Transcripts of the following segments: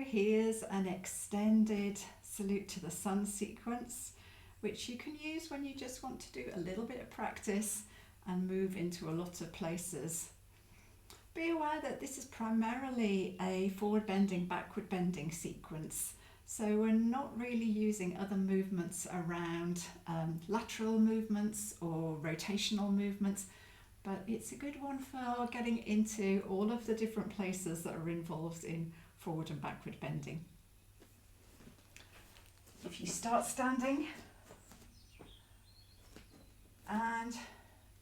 here's an extended salute to the sun sequence, which you can use when you just want to do a little bit of practice and move into a lot of places. Be aware that this is primarily a forward bending, backward bending sequence. So we're not really using other movements around lateral movements or rotational movements, but it's a good one for getting into all of the different places that are involved in forward and backward bending. If you start standing and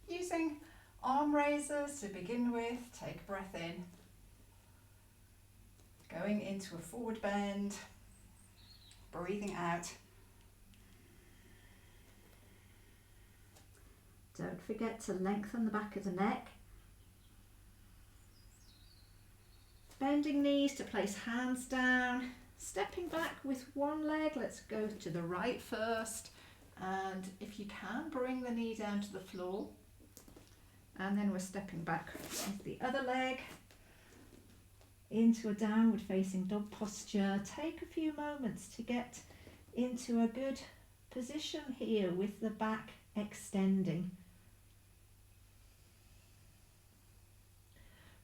using arm raisers to begin with, take a breath in, going into a forward bend, breathing out. Don't forget to lengthen the back of the neck. Bending knees to place hands down, stepping back with one leg. Let's go to the right first, and if you can, bring the knee down to the floor, and then we're stepping back with the other leg into a downward facing dog posture. Take a few moments to get into a good position here with the back extending.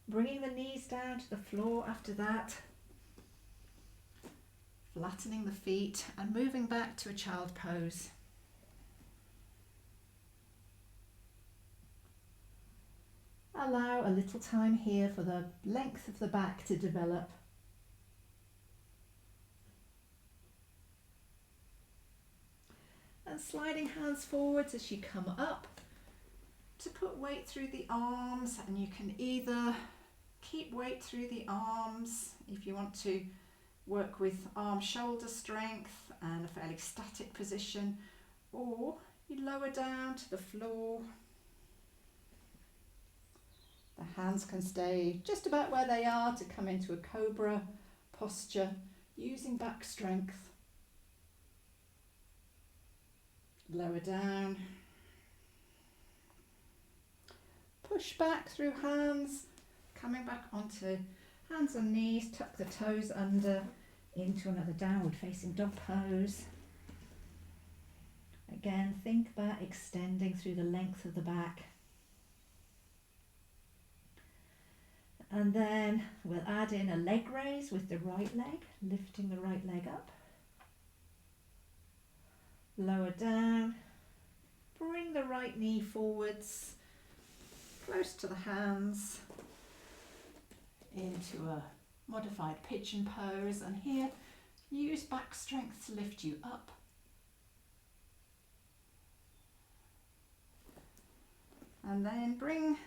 Bringing the knees down to the floor after that, flattening the feet and moving back to a child pose. Allow a little time here for the length of the back to develop. And sliding hands forwards as you come up to put weight through the arms, and you can either keep weight through the arms if you want to work with arm shoulder strength and a fairly static position, or you lower down to the floor. The hands can stay just about where they are to come into a cobra posture using back strength. Lower down. Push back through hands, coming back onto hands and knees, tuck the toes under into another downward facing dog pose. Again, think about extending through the length of the back. And then we'll add in a leg raise with the right leg, lifting the right leg up. Lower down, bring the right knee forwards, close to the hands, into a modified pigeon pose, and here use back strength to lift you up. And then bring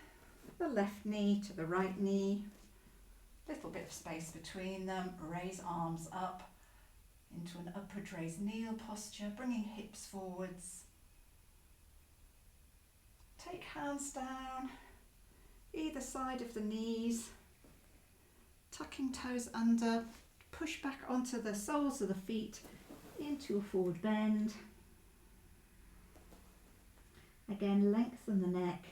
the left knee to the right knee, little bit of space between them, raise arms up into an upward raised kneel posture, bringing hips forwards. Take hands down, either side of the knees, tucking toes under, push back onto the soles of the feet into a forward bend. Again, lengthen the neck.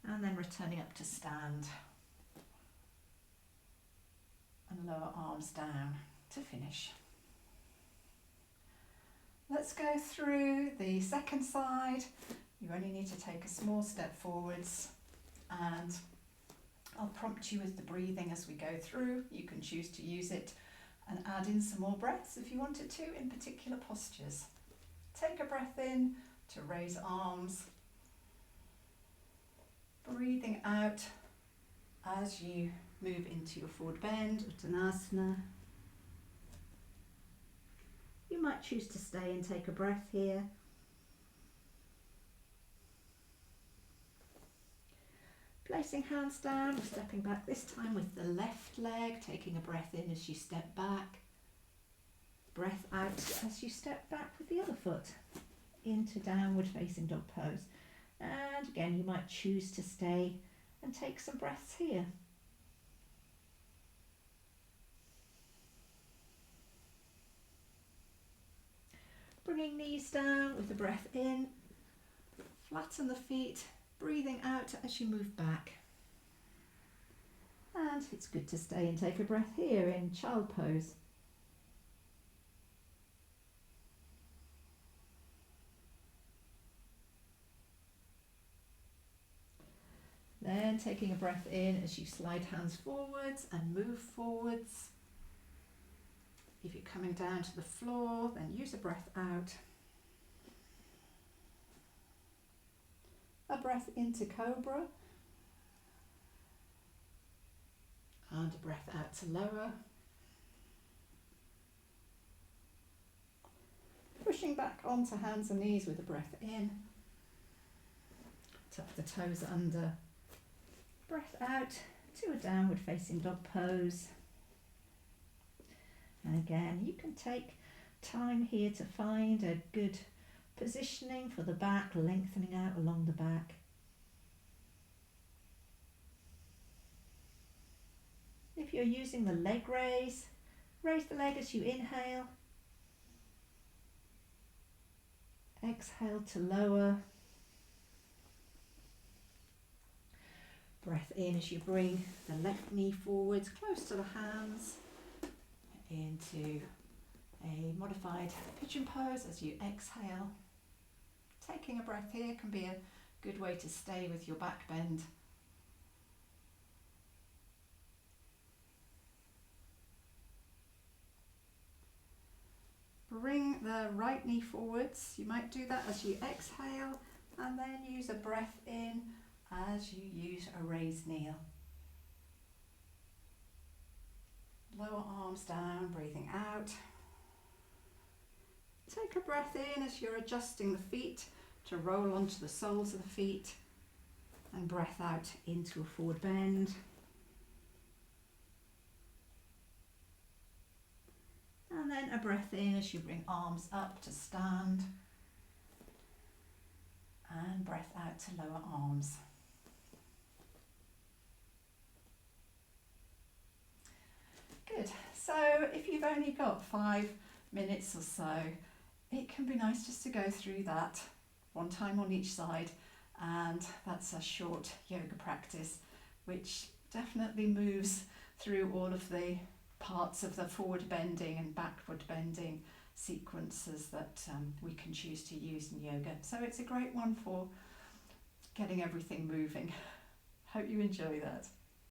And then returning up to stand. And lower arms down to finish. Let's go through the second side. You only need to take a small step forwards, and I'll prompt you with the breathing as we go through. You can choose to use it and add in some more breaths if you wanted to in particular postures. Take a breath in to raise arms. Breathing out as you move into your forward bend, Uttanasana. You might choose to stay and take a breath here. Placing hands down, stepping back, this time with the left leg, taking a breath in as you step back. Breath out as you step back with the other foot into downward facing dog pose. And again, you might choose to stay and take some breaths here. Bringing knees down with the breath in, flatten the feet, breathing out as you move back. And it's good to stay and take a breath here in child pose. Then taking a breath in as you slide hands forwards and move forwards. If you're coming down to the floor, then use a breath out. A breath into cobra. And a breath out to lower. Pushing back onto hands and knees with a breath in. Tuck the toes under. Breath out to a downward facing dog pose. And again, you can take time here to find a good positioning for the back, lengthening out along the back. If you're using the leg raise the leg as you inhale. Exhale to lower. Breath in as you bring the left knee forwards, close to the hands, into a modified pigeon pose as you exhale. Taking a breath here can be a good way to stay with your back bend. Bring the right knee forwards. You might do that as you exhale, and then use a breath in as you use a raised kneel. Lower arms down, breathing out. Take a breath in as you're adjusting the feet to roll onto the soles of the feet, and breath out into a forward bend. And then a breath in as you bring arms up to stand, and breath out to lower arms. Good. So if you've only got 5 minutes or so, it can be nice just to go through that one time on each side, and that's a short yoga practice which definitely moves through all of the parts of the forward bending and backward bending sequences that we can choose to use in yoga. So it's a great one for getting everything moving. Hope you enjoy that.